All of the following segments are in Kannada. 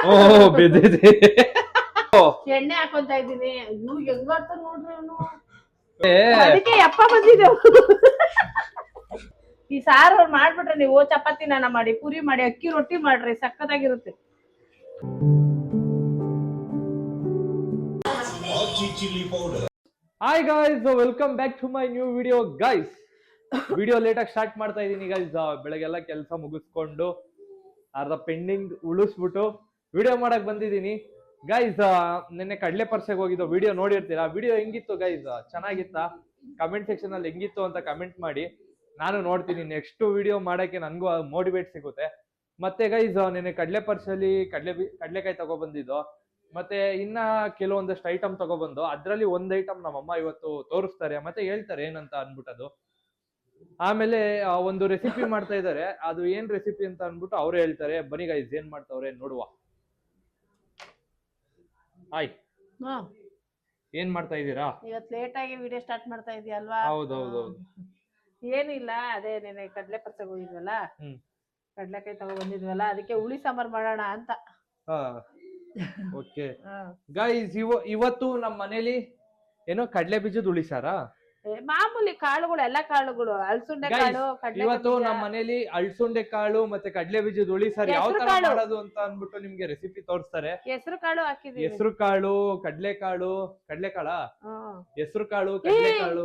ಓ ಬಿದ್ದಿದೆ. ಎಣ್ಣೆ ಹಾಕೊಂತ ಇದ್ದೀನಿ. ಅಯ್ಯೋ ಹೆಂಗ್ ಮಾಡ್ತಾನ ನೋಡ್ರಿ ಅವನು. ಅದಕ್ಕೆ ಯಪ್ಪ ಬಂದಿದೆ. ಈ ಸಾರು ಮಾಡ್ಬಿಟ್ರೆ ನೀವು ಚಪಾತಿ ನಾನ ಮಾಡಿ, ಪೂರಿ ಮಾಡಿ, ಅಕ್ಕಿ ರೊಟ್ಟಿ ಮಾಡ್ರಿ, ಸಕ್ಕತ್ತಾಗಿರುತ್ತೆ. Hi guys, welcome back to my new video guys. Video ಲೇಟಾಗಿ ಸ್ಟಾರ್ಟ್ ಮಾಡ್ತಾ ಇದ್ದೀನಿ ಗೈಸ್. ಬೆಳಗ್ಗೆಲ್ಲ ಕೆಲಸ ಮುಗಿಸ್ಕೊಂಡು ಅರ್ಧ ಪೆಂಡಿಂಗ್ ಉಳಿಸ್ಬಿಟ್ಟು ವಿಡಿಯೋ ಮಾಡಕ್ ಬಂದಿದ್ದೀನಿ ಗೈಸ್. ನಿನ್ನೆ ಕಡಲೆ ಪರ್ಸೆಗೆ ಹೋಗಿದ್ದು ವಿಡಿಯೋ ನೋಡಿರ್ತೀರಾ. ವಿಡಿಯೋ ಹೆಂಗಿತ್ತು ಗೈಸ್? ಚೆನ್ನಾಗಿತ್ತಾ? ಕಮೆಂಟ್ ಸೆಕ್ಷನ್ ಅಲ್ಲಿ ಹೆಂಗಿತ್ತು ಅಂತ ಕಮೆಂಟ್ ಮಾಡಿ, ನಾನು ನೋಡ್ತೀನಿ. ನೆಕ್ಸ್ಟ್ ವಿಡಿಯೋ ಮಾಡಕ್ಕೆ ನನಗೂ ಮೋಟಿವೇಟ್ ಸಿಗುತ್ತೆ. ಮತ್ತೆ ಗೈಸ್, ನಿನ್ನೆ ಕಡಲೆ ಪರ್ಸಲ್ಲಿ ಕಡಲೆಕಾಯಿ ತಗೊಬಂದಿದ್ದು, ಮತ್ತೆ ಇನ್ನ ಕೆಲವೊಂದಷ್ಟು ಐಟಮ್ ತಗೊಬಂದು, ಅದ್ರಲ್ಲಿ ಒಂದ್ ಐಟಮ್ ನಮ್ಮಮ್ಮ ಇವತ್ತು ತೋರಿಸ್ತಾರೆ, ಮತ್ತೆ ಹೇಳ್ತಾರೆ ಏನಂತ ಅನ್ಬಿಟ್ಟದು. ಆಮೇಲೆ ಒಂದು ರೆಸಿಪಿ ಮಾಡ್ತಾ ಇದಾರೆ, ಅದು ಏನ್ ರೆಸಿಪಿ ಅಂತ ಅನ್ಬಿಟ್ಟು ಅವ್ರು ಹೇಳ್ತಾರೆ. ಬನ್ನಿ ಗೈಸ್, ಏನ್ ಮಾಡ್ತಾವ್ರೆ ನೋಡುವ. ಹಾಯ್, ಏನ್ ಮಾಡ್ತಾ ಇದೀರಾ? ಇವತ್ತು ಲೇಟ್ ಆಗಿ ವಿಡಿಯೋ ಸ್ಟಾರ್ಟ್ ಮಾಡ್ತಾ ಇದೀಯಲ್ವಾ? ಹೌದೌದು. ಏನಿಲ್ಲ, ಅದೇ ನೆನೆ ಕಡಲೆ ಪರ್ಸೆಗೆ ಹೋಗಿದ್ವಲ್ಲ, ಕಡ್ಲೆಕಾಯಿ ತಗೋ ಬಂದಿದ್ವಲ್ಲ, ಅದಕ್ಕೆ ಹುಳಿ ಸಾಂಬಾರ್ ಮಾಡೋಣ ಅಂತ. ಓಕೆ ಗೈಸ್, ಇವತ್ತು ನಮ್ಮ ಮನೇಲಿ ಏನೋ ಕಡಲೆ ಬೀಜದ ಹುಳಿ ಸಾರಾ? ಮಾಮೂಲಿ ಕಾಳುಗಳು, ಎಲ್ಲಾ ಕಾಳುಗಳು, ಅಲಸಂಡೆ ಕಾಳು, ಕಡಲೆ. ಇವತ್ತು ನಮ್ಮ ಮನೇಲಿ ಅಲಸಂಡೆ ಕಾಳು ಮತ್ತೆ ಕಡಲೆ ಬೀಜದ ಹುಳಿ ಸಾರು ಯಾವ ತರ ಮಾಡೋದು ಅಂತ ಅನ್ಬಿಟ್ಟು ನಿಮ್ಗೆ ರೆಸಿಪಿ ತೋರಿಸ್ತಾರೆ. ಹೆಸರು ಕಾಳು ಹಾಕಿದೀವಿ. ಹೆಸರು ಕಾಳು, ಕಡಲೆಕಾಳು, ಕಡಲೆಕಾಳ, ಹೆಸರು ಕಾಳು, ಕಡಲೆಕಾಳು,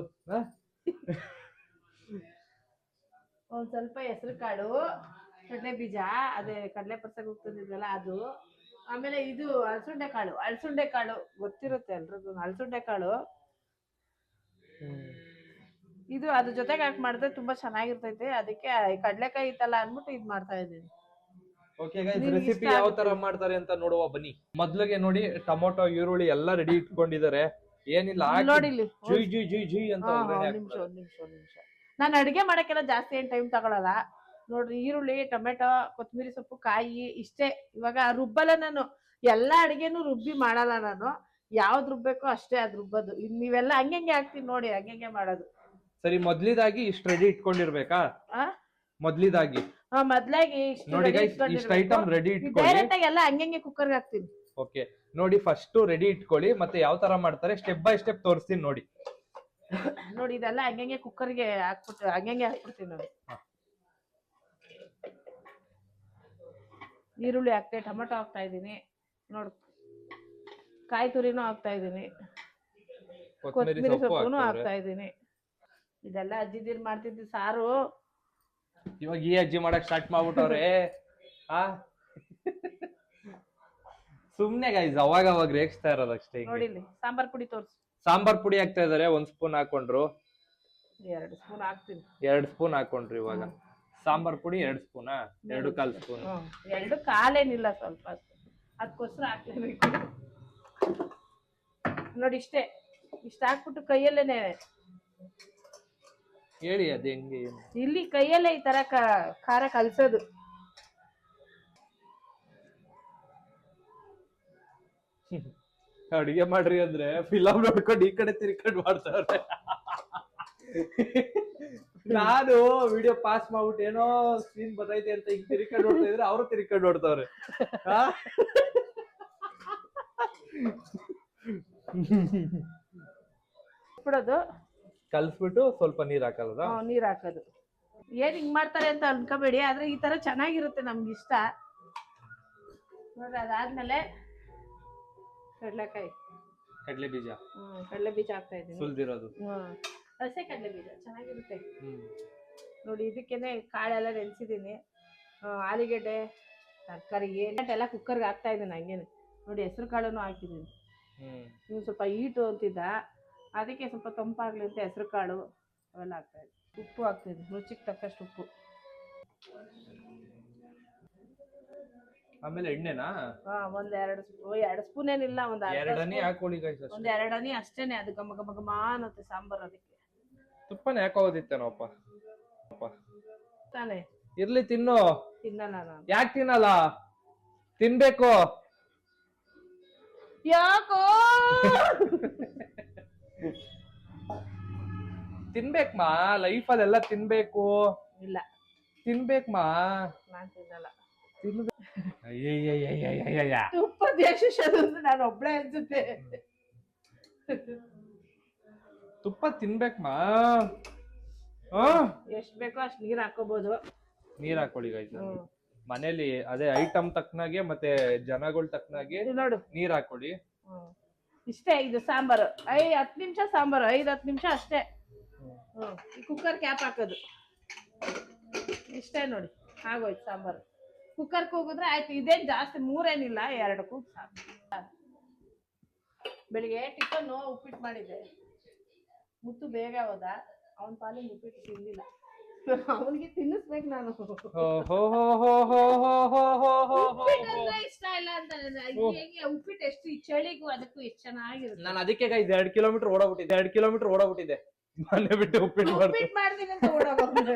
ಒಂದ್ ಸ್ವಲ್ಪ ಹೆಸರು ಕಾಳು, ಕಡಲೆ ಬೀಜ, ಅದೇ ಕಡಲೆ ಪರ್ಸೆಗೆ ಹೋಗ್ತಿದ್ವಲ್ಲ ಅದು. ಆಮೇಲೆ ಇದು ಅಲಸಂಡೆ ಕಾಳು ಗೊತ್ತಿರುತ್ತೆ ಎಲ್ರಿಗೂ. ಅಲಸಂಡೆ ಕಾಳು ಇದು ಅದ್ರ ಜೊತೆಗೆ ಹಾಕಿ ಮಾಡಿದ್ರೆ ತುಂಬಾ ಚೆನ್ನಾಗಿರ್ತೈತೆ. ಅದಕ್ಕೆ ಕಡ್ಲೆಕಾಯಿ ಇತ್ತಲ್ಲ ಅನ್ಬಿಟ್ಟು ಇದ್ ಮಾಡ್ತಾ ಇದೀನಿ. ಓಕೆ ಗೈಸ್, ರೆಸಿಪಿ ಯಾವ ತರ ಮಾಡ್ತಾರೆ ಅಂತ ನೋಡುವ ಬನ್ನಿ. ಮೊದ್ಲಿಗೆ ನೋಡಿ, ಟೊಮೊಟೊ, ಈರುಳ್ಳಿ ಎಲ್ಲ ರೆಡಿ ಇಟ್ಕೊಂಡಿದ್ದಾರೆ. ಏನಿಲ್ಲ, ನೋಡಿ ಜುಯ್ ಜುಯ್ ಜುಯ್ ಜುಯ್ ಅಂತ. ಒಂದ್ ನಿಮಿಷ. ನಾನು ಅಡಿಗೆ ಮಾಡಕ್ಕೆಲ್ಲ ಜಾಸ್ತಿ ಏನ್ ಟೈಮ್ ತಗೊಳಲ್ಲ ನೋಡ್ರಿ. ಈರುಳ್ಳಿ, ಟೊಮೆಟೊ, ಕೊತ್ತಂಬರಿ ಸೊಪ್ಪು, ಕಾಯಿ ಇಷ್ಟೇ. ಇವಾಗ ರುಬ್ಬಲ್ಲ ನಾನು, ಎಲ್ಲಾ ಅಡಿಗೆನು ರುಬ್ಬಿ ಮಾಡಲ್ಲ ನಾನು. ಯಾವ್ದು ರುಬ್ಬೇಕೋ ಅಷ್ಟೇ ಅದ್ ರುಬ್ಬೋದು. ನೀವೆಲ್ಲ ಹಂಗೆ ಹಾಕ್ತೀನಿ ನೋಡಿ, ಹಂಗೆ ಮಾಡೋದು. ಸರಿ, ಮೊದ್ಲಿದಾಗಿ ಇಷ್ಟು ರೆಡಿ ಇಟ್ಕೊಂಡಿರ್ಬೇಕಾ? ಮೊದ್ಲಿದಾಗಿ ನೋಡಿ ಗೈಸ್, ಇಷ್ಟು ಐಟಮ್ ರೆಡಿ ಇಟ್ಕೊಳ್ಳಿ. ಡೈರೆಕ್ಟ್ ಆಗಿ ಎಲ್ಲ ಹಂಗೆ ಕುಕ್ಕರ್ಗೆ ಹಾಕ್ತೀನಿ. ಓಕೆ ನೋಡಿ, ಫಸ್ಟ್ ರೆಡಿ ಇಟ್ಕೊಳ್ಳಿ. ಮತ್ತೆ ಯಾವ ತರ ಮಾಡ್ತಾರೆ ಸ್ಟೆಪ್ ಬೈ ಸ್ಟೆಪ್ ತೋರಿಸ್ತೀನಿ ನೋಡಿ. ನೋಡಿ, ಇದೆಲ್ಲ ಹಂಗೆ ಕುಕ್ಕರ್ಗೆ ಹಾಕ್ಬಿಟ್ಟು ಹಂಗೆ ಹಾಕ್ಬಿಡ್ತೀನಿ ನೋಡಿ. ಈರುಳ್ಳಿ ಹಾಕ್ತೆ, ಟೊಮೆಟೊ ಹಾಕ್ತಾ ಇದೀನಿ ನೋಡು, ಕಾಯಿ ತುರಿನೂ ಹಾಕ್ತಾ ಇದೀನಿ, ಕೊತ್ತಂಬರಿ ಸೊಪ್ಪುನು ಹಾಕ್ತಾ ಇದೀನಿ. ಇದೆಲ್ಲ ಅಜ್ಜಿದಿರ್ ಮಾಡ್ತಿದ್ದು ಸಾರು. ಇವಾಗ ಈ ಅಜ್ಜಿ ಮಾಡಕ್ ಸ್ಟಾರ್ಟ್ ಮಾಡ್ಬಿಟ್ಟವ್ರೆ. ಸುಮ್ನೆ ಗೈಸ್, ಅವಾಗ ರೇಗಿಸ್ತಾ ಇರೋದಷ್ಟೇ. ನೋಡಿ, ಸಾಂಬಾರ್ ಪುಡಿ ತೋರ್ಸು. ಸಾಂಬಾರ್ ಪುಡಿ ಹಾಕ್ತಾ ಇದಾರೆ. 1 ಸ್ಪೂನ್ ಹಾಕೊಂಡ್ರು, 2 ಸ್ಪೂನ್ ಹಾಕ್ತೀನಿ. 2 ಸ್ಪೂನ್ ಹಾಕೊಂಡ್ರು. ಇವಾಗ ಸಾಂಬಾರ್ ಪುಡಿ 2 ಸ್ಪೂನ್, 2.25 ಸ್ಪೂನ್. 2 ಕಾಲೇನಿಲ್ಲ, ಸ್ವಲ್ಪ ಅದಕ್ಕೋಸ್ಕರ ಹಾಕ್ಲೇಬೇಕು ನೋಡಿ. ಇಷ್ಟ ಹಾಕ್ಬಿಟ್ಟು ಕೈಯಲ್ಲೇನೆ ಹೇಳಿ ಅದ್ ಹೆಂಗೆ. ಇಲ್ಲಿ ಕೈಯಲ್ಲೇ ಈ ತರ ಖಾರ ಕಲ್ಸೋದು. ಅಡಿಗೆ ಮಾಡ್ರಿ ಅಂದ್ರೆ ಫಿಲಮ್ ನೋಡ್ಕೊಂಡು ಈ ಕಡೆ ತಿರ್ಕೊಂಡು ಮಾಡ್ತಾವ್ರೆ. ನಾನು ವಿಡಿಯೋ ಪಾಸ್ ಮಾಡ್ಬಿಟ್ಟು ಏನೋ ಸೀನ್ ಬರ್ತೈತೆ ಅಂತ ಈಗ ತಿರ್ಕೊಂಡು ನೋಡ್ತಾ ಇದ್ರೆ ಅವರು ತಿರ್ಕೊಂಡು ನೋಡ್ತಾವ್ರೆ. ಬಿಡೋದು, ಕಲ್ಸ್ಬಿಟ್ಟು ಸ್ವಲ್ಪ ನೀರ್ ಹಾಕಲ್ಲ. ನೀರ್ ಹಾಕೋದು. ಏನ್ ಹಿಂಗ್ ಮಾಡ್ತಾರೆ ಅಂತ ಅನ್ಕೋಬೇಡಿ, ಆದ್ರೆ ಈ ತರ ಚೆನ್ನಾಗಿರುತ್ತೆ, ನಮ್ಗೆ ಇಷ್ಟ ನೋಡ್ರಿ. ಅದಾದ್ಮೇಲೆ ಕಡಲೆ ಬೀಜ ಹಾಕ್ತಾ ಇದೀನಿ, ಸುಲ್ದಿರೋದು. ಹಸೆ ಕಡಲೆ ಬೀಜ ಚೆನ್ನಾಗಿರುತ್ತೆ ನೋಡಿ. ಇದಕ್ಕೇನೆ ಕಾಳೆಲ್ಲ ನೆನ್ಸಿದೀನಿ, ಆಲೂಗೆಡ್ಡೆ, ತರಕಾರಿ ಎಲ್ಲ ಕುಕ್ಕರ್ಗೆ ಹಾಕ್ತಾ ಇದ್ದೀನಿ ಹಂಗೇನೆ ನೋಡಿ. ಹೆಸರು ಕಾಳನ್ನು ಹಾಕಿದೀನಿ. ಇನ್ನು ಸ್ವಲ್ಪ ಹೀಟು ಅಂತಿದ್ದ, ಅದಕ್ಕೆ ಸ್ವಲ್ಪ ತಂಪಾಗ್ಲಿ ಅಂತ ಹೆಸರು ಕಾಳು ಅವೆಲ್ಲ ಹಾಕ್ತಾ ಇದ್ದೀನಿ. ಉಪ್ಪು ಹಾಕ್ತಿದ್ದೀನಿ, ರುಚಿಗೆ ತಕ್ಕಷ್ಟು ಉಪ್ಪು. ಆಮೇಲೆ ಎಣ್ಣೆನಾ? ಒಂದ್ 2 ಸ್ಪೂನ್ ಏನಿಲ್ಲ, ಒಂದ್ 2 ಹನಿ ಹಾಕೊಳ್ಳಿ ಗೈಸ್. ಒಂದ್ 2 ಹನಿ ಅಷ್ಟೇನೆ. ಅದು ಘಮ ಅನ್ನತ್ತೆ ಸಾಂಬಾರ್. ಅದಕ್ಕೆ ತುಪ್ಪನೇ ಹಾಕೋದಿತ್ತೇನಪ್ಪ ತಾನೆ. ಇರ್ಲಿ, ತಿನ್ನು. ತಿನ್ನಲ್ಲ ನಾನು. ಯಾಕೆ ತಿನ್ನಲ್ಲ? ತಿನ್ಬೇಕು. ಯಾಕೋ ತಿನ್ಬೇಕಮ್ಮ, ಲೈಫಲ್ಲೆಲ್ಲ ತಿನ್ಬೇಕು. ಇಲ್ಲ, ತಿನ್ಬೇಕಮ್ಮ. ನಾನ್ ತಿನ್ನಲ್ಲ. ಅಯ್ಯಯ್ಯಯ್ಯಯ್ಯಯ್ಯಯ್ಯ. ತುಪ್ಪದ ಯಶಸ್ಸು ನಾನು ಒಬ್ಳೆ ಅನ್ಸುತ್ತೆ. ತುಪ್ಪ ತಿನ್ಬೇಕಮ್ಮ. ಎಷ್ಟ್ ಬೇಕೋ ಅಷ್ಟ್ ನೀರ್ ಹಾಕೋಬಹುದು. ನೀರ್ ಹಾಕೊಳ್ಳಿ ಗೈಸ್. ಮನೇಲಿ ಅದೇ ಐಟಮ್ ತಕ್ಕನಾಗೆ ಮತ್ತೆ ಜನಗಳ ತಕ್ಕನಾಗೆ ನೋಡು ನೀರ್ ಹಾಕೊಳ್ಳಿ. ಇಷ್ಟೇ ಇದು ಸಾಂಬಾರು. 10 ನಿಮಿಷ ಸಾಂಬಾರು, 5-10 ನಿಮಿಷ ಅಷ್ಟೇ. ಈ ಕುಕ್ಕರ್ ಕ್ಯಾಪ್ ಹಾಕೋದು ಇಷ್ಟೇ ನೋಡಿ, ಆಗೋಯ್ತು ಸಾಂಬಾರು. ಕುಕ್ಕರ್ ಕೂಗಿದ್ರೆ ಆಯ್ತು. ಇದೇನ್ ಜಾಸ್ತಿ 3 ಏನಿಲ್ಲ, 2 ಕೂಗ್ ಸಾಕು. ಬೆಳಿಗ್ಗೆ ಟಿಫನ್ ಉಪ್ಪಿಟ್ಟು ಮಾಡಿದ್ದೆ. ಮುತ್ತು ಬೇಗ ಹೋದ, ಅವನ ಪಾಲಿಗೆ ಉಪ್ಪಿಟ್ಟು ತಿನ್ಲಿಲ್ಲ. ಅವನಿಗೆ ತಿನ್ನಿಸ್ಬೇಕು ನಾನು. ಇಷ್ಟ ಇಲ್ಲ ಅಂತ ಉಪ್ಪಿಟ್ಟು ಎಷ್ಟು ಈ ಚಳಿಗೂ ಅದಕ್ಕೂ ಎಷ್ಟು ಚೆನ್ನಾಗಿರುತ್ತೆ. ನಾನು ಅದಕ್ಕೆ ಗೈಸ್ 2 ಕಿಲೋಮೀಟರ್ ಓಡೋಗ್ಬಿಟ್ಟಿದ್ದೆ ಮನೆ ಬಿಟ್ಟು ಉಪ್ಪಿಟ್ಟು ಮಾಡ್ತೀನಿ ಅಂತ ಓಡೋಗ್ಬಿಟ್ಟೆ.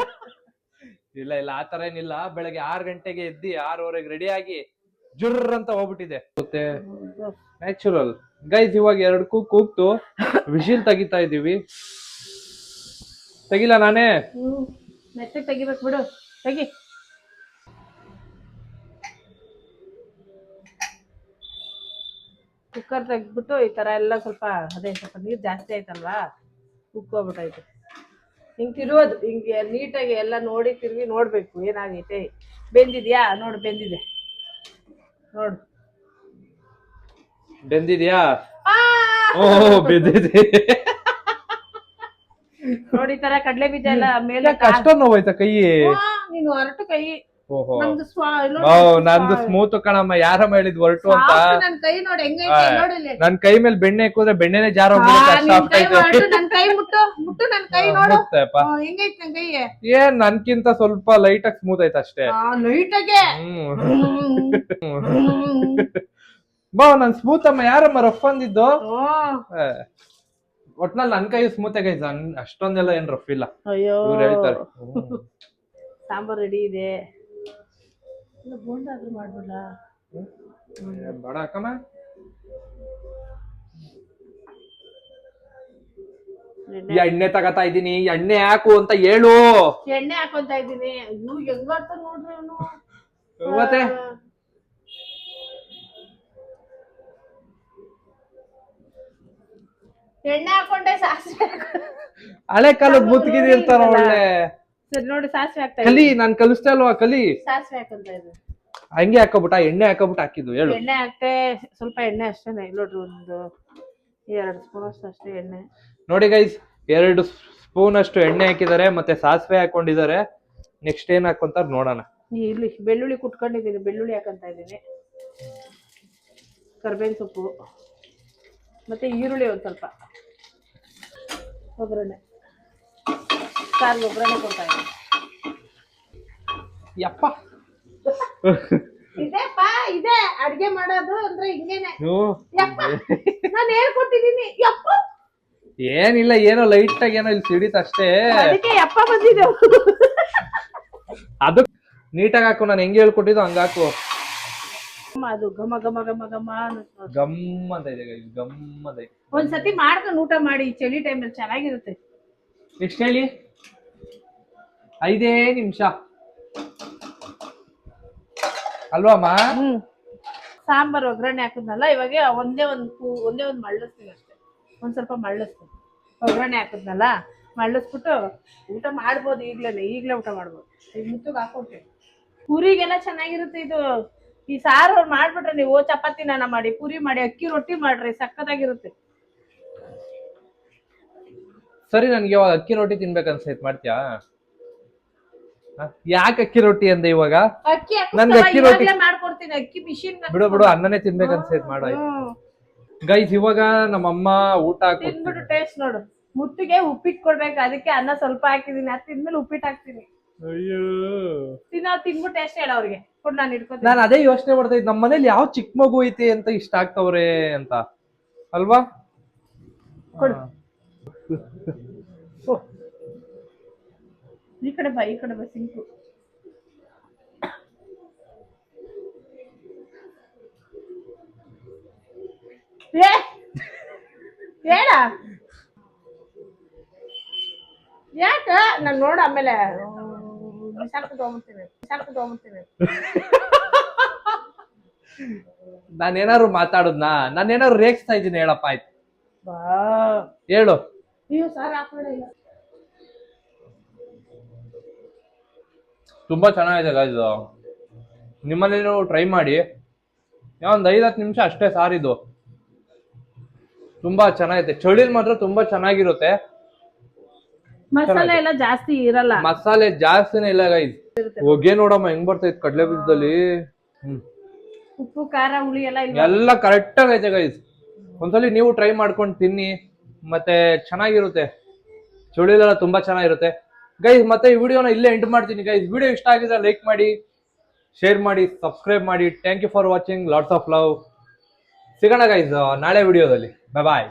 ಇಲ್ಲ ಆತರ ಏನಿಲ್ಲ. ಬೆಳಗ್ಗೆ 6 ಗಂಟೆಗೆ ಎದ್ದಿ 6:15 ರೆಡಿ ಆಗಿ ಜುರ್ರ್ ಅಂತ ಹೋಗ್ಬಿಟ್ಟಿದೆ. ಮತ್ತೆ ನ್ಯಾಚುರಲ್ ಗೈಸ್. ಇವಾಗ 2 ಕೂಗ್ತು ವಿಶಿಲ್ ತೆಗಿತಾ ಇದೀವಿ. ತೆಗಿಲ್ಲ ನಾನೇ ಮೆತ್ತಗೆ ತೆಗಿಬೇಕು ಬಿಡು, ತೆಗಿ. ಕುಕ್ಕರ್ ತೆಗ್ದ್ಬಿಟ್ಟು ಈ ತರ ಎಲ್ಲ ಸ್ವಲ್ಪ ಸ್ವಲ್ಪ ನೀರ್ ಜಾಸ್ತಿ ಆಯ್ತಲ್ವಾ, ಉಕ್ಕೋಗ್ಬಿಟ್ಟೈತೆ. ಹಿಂಗ್ ತಿರುವುದು, ಹಿಂಗೆ ನೀಟಾಗಿ ಎಲ್ಲ ನೋಡಿ ತಿರುಗಿ ನೋಡ್ಬೇಕು ಏನಾಗೈತೆ. ಬೆಂದಿದ್ಯಾ ನೋಡು, ಬೆಂದಿದೆ ನೋಡು. ಬೆಂದಿದ್ಯಾ? ಬೆಂದಿದೆ ನೋಡಿ. ಈ ತರ ಕಡ್ಲೆ ಬೀಜ ಎಲ್ಲ ಮೇಲೆ ಕಷ್ಟ ನೋವಾಯ್ತಾ ಕೈ? ನೀನು ಹೊರಟು ಕೈ. ಓಹೋ ನಂದು ಸ್ಮೂತ್ ಕಣಮ್ಮ. ಯಾರಮ್ಮ ಹೇಳಿದ್ ಹೊರಟು ಅಂತ? ನನ್ ಕೈ ನೋಡಿ ಹೆಂಗೈತೆ ನೋಡಿ. ನನ್ ಕೈ ಮೇಲೆ ಬೆಣ್ಣೆ ಹಾಕಿದ್ರೆ ಬೆಣ್ಣೆನೆ ಜಾರ ನನ್ ಕೈ ಮುಟ್ಟು ನನ್ ಕೈ ನೋಡು ಹೆಂಗೈತೆ ನನ್ ಕೈ. ಏನ್ ನನ್ಕಿಂತ ಸ್ವಲ್ಪ ಲೈಟ್ ಆಗಿ ಸ್ಮೂತ್ ಐತೆ ಅಷ್ಟೇ. ಲೈಟ್ ಆಗಿ ಬಾ ನನ್ ಸ್ಮೂತ್ ಅಮ್ಮ. ಯಾರಮ್ಮ ರಫ್ ಅಂದಿದ್ದು? ಒಟ್ನಲ್ಲಿ ನನ್ ಕೈ ಸ್ಮೂತ್ ಆಗೈತೆ, ಅಷ್ಟೊಂದೆಲ್ಲ ಏನ್ ರಫ್ ಇಲ್ಲ. ಅಯ್ಯೋ ಹೇಳ್ತಾರೆ. ಸಾಂಬಾರ್ ರೆಡಿ ಇದೆ. ಬೋಂಡ ಆದ್ರೂ ಮಾಡ್ಬಿಡ ಬೇಡ ಅಕ್ಕಮ್ಮ. ಎಣ್ಣೆ ತಗತಾ ಇದೀನಿ, ಎಣ್ಣೆ ಹಾಕು ಅಂತ ಹೇಳು. ಎಣ್ಣೆ ಹಾಕೊಂತ ಇದೀನಿ. ಅಯ್ಯೋ ಹೆಂಗ್ ಮಾಡ್ತಾ ನೋಡ್ರಿ ಅವನು. ಮತ್ತೆ ಎಣ್ಣೆ ಹಾಕೊಂಡೆ ಸಾಸಿವೆ. ಹಳೆ ಕಾಲದ ಮುತ್ತಿಗೆ ಇರ್ತಾರ ಒಳ್ಳೆ. ಸರಿ ನೋಡಿ, ಸಾಸಿವೆ ಹಾಕ್ತಾ ಕಲಿ. ನಾನ್ ಕಲಿಸ್ತಾ ಅಲ್ವಾ, ಕಲಿ. ಸಾಸಿವೆ ಹಾಕೊಂತ ಇದ್ದೀನಿ. ಹಂಗೆ ಹಾಕೋಬಿಟ್ಟ ಎಣ್ಣೆ ಹಾಕೋಬಿಟ್ಟು ಹಾಕಿದ್ದು ಹೇಳು. ಎಣ್ಣೆ ಹಾಕ್ತೆ, ಸ್ವಲ್ಪ ಎಣ್ಣೆ ಅಷ್ಟೇನೆ. ನೋಡ್ರಿ, ಒಂದು 2 ಸ್ಪೂನ್ ಅಷ್ಟೇ ಎಣ್ಣೆ. ನೋಡಿ ಗೈಸ್, 2 ಸ್ಪೂನ್ ಅಷ್ಟು ಎಣ್ಣೆ ಹಾಕಿದ್ದಾರೆ, ಮತ್ತೆ ಸಾಸಿವೆ ಹಾಕೊಂಡಿದ್ದಾರೆ. ನೆಕ್ಸ್ಟ್ ಏನ್ ಹಾಕೊಂತಾರ ನೋಡೋಣ. ಇಲ್ಲಿ ಬೆಳ್ಳುಳ್ಳಿ ಕುಟ್ಕೊಂಡಿದ್ದೀನಿ, ಬೆಳ್ಳುಳ್ಳಿ ಹಾಕಂತ ಇದ್ದೀನಿ. ಕರ್ಬೇವಿನ ಸೊಪ್ಪು ಮತ್ತೆ ಈರುಳ್ಳಿ ಒಂದ್ ಸ್ವಲ್ಪ. ಒಗ್ಗರಣೆ, ಸಾರ್ಗೆ ಒಗ್ಗರಣೆ ಕೊಡ್ತಾ ಇದ್ದೀನಿ. ಯಪ್ಪ ಇದೆಪ್ಪ, ಇದೆ ಅಡ್ಗೆ ಮಾಡೋದು ಅಂದ್ರೆ ಹಿಂಗೇನೆ. ಯಪ್ಪ ನಾನು ಹೇಳ್ಕೊಟ್ಟಿದ್ದೀನಿ. ಯಪ್ಪ ಏನಿಲ್ಲ, ಏನೋ ಲೈಟ್ ಆಗಿ ಏನೋ ಇಲ್ಲಿ ಸಿಡಿತ ಅಷ್ಟೇ. ಅದಕ್ಕೆ ಯಪ್ಪ ಬಂದಿದೆ. ಅದು ನೀಟಾಗಿ ಹಾಕು, ನಾನು ಹೆಂಗೆ ಹೇಳ್ಕೊಟ್ಟಿದ್ದು ಹಂಗ ಹಾಕು. ಅದು ಘಮ ಘಮ ಘಮ ಘಮ ಗಮ್ ಅಂತ ಇದೆ, ಗಮ್ ಅಂತ ಇದೆ. ಒಂದ್ಸತಿ ಮಾಡ್ಕೊಂಡು ಊಟ ಮಾಡಿ, ಚಳಿ ಟೈಮಲ್ಲಿ ಚೆನ್ನಾಗಿರುತ್ತೆ. ಎಷ್ಟು ಹೇಳಿ? 5 ನಿಮಿಷ ಅಲ್ವಮ್ಮ? ಸಾಂಬಾರ್ ಒಗ್ಗರಣೆ ಹಾಕಿದ್ನಲ್ಲ, ಇವಾಗ ಒಂದೇ ಒಂದು ಮಳ್ಳಿಸ್ತೀನಿ ಅಷ್ಟೇ. ಒಂದ್ ಸ್ವಲ್ಪ ಮಳ್ಳಿಸ್ತೀನಿ. ಒಗ್ಗರಣೆ ಹಾಕಿದ್ನಲ್ಲ, ಮಳ್ಳಿಸ್ಬಿಟ್ಟು ಊಟ ಮಾಡ್ಬೋದು. ಈಗ್ಲೇ ಊಟ ಮಾಡ್ಬೋದು. ಈಗ ಮುತ್ತಿಗೆ ಹಾಕೊಟ್ಟೆ. ಪೂರಿಗೆಲ್ಲ ಚೆನ್ನಾಗಿರುತ್ತೆ ಇದು. ಈ ಸಾರು ಅವ್ರು ಮಾಡ್ಬಿಟ್ರೆ ನೀವು ಚಪಾತಿ ನಾನ ಮಾಡಿ, ಪೂರಿ ಮಾಡಿ, ಅಕ್ಕಿ ರೊಟ್ಟಿ ಮಾಡ್ರಿ, ಸಕ್ಕತ್ತಾಗಿರುತ್ತೆ. ಸರಿ, ನನ್ಗೆ ಇವಾಗ ಅಕ್ಕಿ ರೊಟ್ಟಿ ತಿನ್ಬೇಕನ್ಸೈತ್, ಮಾಡ್ತೀಯಾ? ಯಾಕೆ ಅಕ್ಕಿ ರೊಟ್ಟಿ ಅಂದೆ ಇವಾಗ? ನನ್ಗೆ ಅಕ್ಕಿ ರೊಟ್ಟಿ ಮಾಡ್ಕೊಡ್ತೀನಿ. ಅಕ್ಕಿ ಮಿಷಿನ್ ಬಿಡು, ಅನ್ನನೇ ತಿನ್ಬೇಕನ್ಸೈತ್. ಮಾಡಾಯ್ತು ಗೈಸ್. ಇವಾಗ ನಮ್ಮಮ್ಮ ಊಟ ತಿನ್ಬಿಟ್ಟು ಟೇಸ್ಟ್ ನೋಡು. ಮುತ್ತಿಗೆ ಉಪ್ಪಿಟ್ಟು ಕೊಡ್ಬೇಕು, ಅದಕ್ಕೆ ಅನ್ನ ಸ್ವಲ್ಪ ಹಾಕಿದೀನಿ. ಅದು ತಿಂದ್ಮೇಲೆ ಉಪ್ಪಿಟ್ಟು ಹಾಕ್ತೀನಿ. ಅಯ್ಯೋ, ತಿನ್ಬಿಟ್ಟು ಟೇಸ್ಟ್ ಹೇಳ ಅವ್ರಿಗೆ ಕೊಡ್, ನಾನು ಇಟ್ಕೊತೀನಿ. ನಾನು ಅದೇ ಯೋಚನೆ ಮಾಡ್ತಾ ಇದ್ದೆ, ನಮ್ಮ ಮನೇಲಿ ಯಾವ ಚಿಕ್ಕ ಮಗು ಐತಿ ಅಂತ ಇಷ್ಟ ಆಗ್ತವ್ರೆ ಅಂತ ಅಲ್ವಾ? ಕೊಡು. ಈ ಕಡೆ ಬಾ, ಸಿಂಕು. ಹೇಳ ಯಾಕ? ನಾನು ನೋಡ ಆಮೇಲೆ ಬಿಸಾಕು ತಗೊಂಡ್ಬಿಡ್ತೀನಿ. ನಾನೇನಾದ್ರು ಮಾತಾಡುದ್ನಾ? ನಾನೇನಾದ್ರು ರೇಗಿಸ್ತಾ ಇದ್ದೀನಿ ಹೇಳಪ್ಪ, ಆಯ್ತು ಬಾ ಹೇಳು. ಅಯ್ಯೋ ಸಾರ್ ಹಾಕೊಂಡಿಲ್ಲ. ತುಂಬಾ ಚೆನ್ನಾಗಿದೆ ಗಾಯ್ಸ್, ನಿಮ್ಮಲ್ಲಿ ನೀವು ಟ್ರೈ ಮಾಡಿ. ಒಂದ್ 5-10 ನಿಮಿಷ ಅಷ್ಟೇ ಸಾರಿದು, ತುಂಬಾ ಚೆನ್ನಾಗಿದೆ. ಚಳಿಲ್ ಮಾತ್ರ ತುಂಬಾ ಚೆನ್ನಾಗಿರುತ್ತೆ. ಮಸಾಲೆ ಎಲ್ಲ ಜಾಸ್ತಿ ಇರಲ್ಲ, ಮಸಾಲೆ ಜಾಸ್ತಿನೇ ಇಲ್ಲ ಗೈಸ್. ಹೊಗೆ ನೋಡಮ್ಮ ಹೆಂಗ್ ಬರ್ತೈತೆ ಕಡ್ಲೆ ಬೀಜದಲ್ಲಿ. ಉಪ್ಪು ಖಾರ ಹುಳಿ ಎಲ್ಲ ಇಲ್ಲ, ಎಲ್ಲ ಕರೆಕ್ಟ್ ಆಗೈತೆ ಗೈಸ್. ಒಂದ್ಸಲಿ ನೀವು ಟ್ರೈ ಮಾಡ್ಕೊಂಡು ತಿನ್ನಿ, ಮತ್ತೆ ಚೆನ್ನಾಗಿರುತ್ತೆ. ಚಳಿಲೆಲ್ಲ ತುಂಬಾ ಚೆನ್ನಾಗಿರುತ್ತೆ ಗೈಸ್. ಮತ್ತೆ ಈ ವಿಡಿಯೋನ ಇಲ್ಲೇ ಎಂಡ್ ಮಾಡ್ತೀನಿ ಗೈಸ್. ವಿಡಿಯೋ ಇಷ್ಟ ಆಗಿದ್ರೆ ಲೈಕ್ ಮಾಡಿ, ಶೇರ್ ಮಾಡಿ, ಸಬ್ಸ್ಕ್ರೈಬ್ ಮಾಡಿ. Thank you for watching. Lots of love. ಸಿಗೋಣ ಗೈಸ್ ನಾಳೆ ವಿಡಿಯೋದಲ್ಲಿ. ಬಾಯ್ ಬಾಯ್.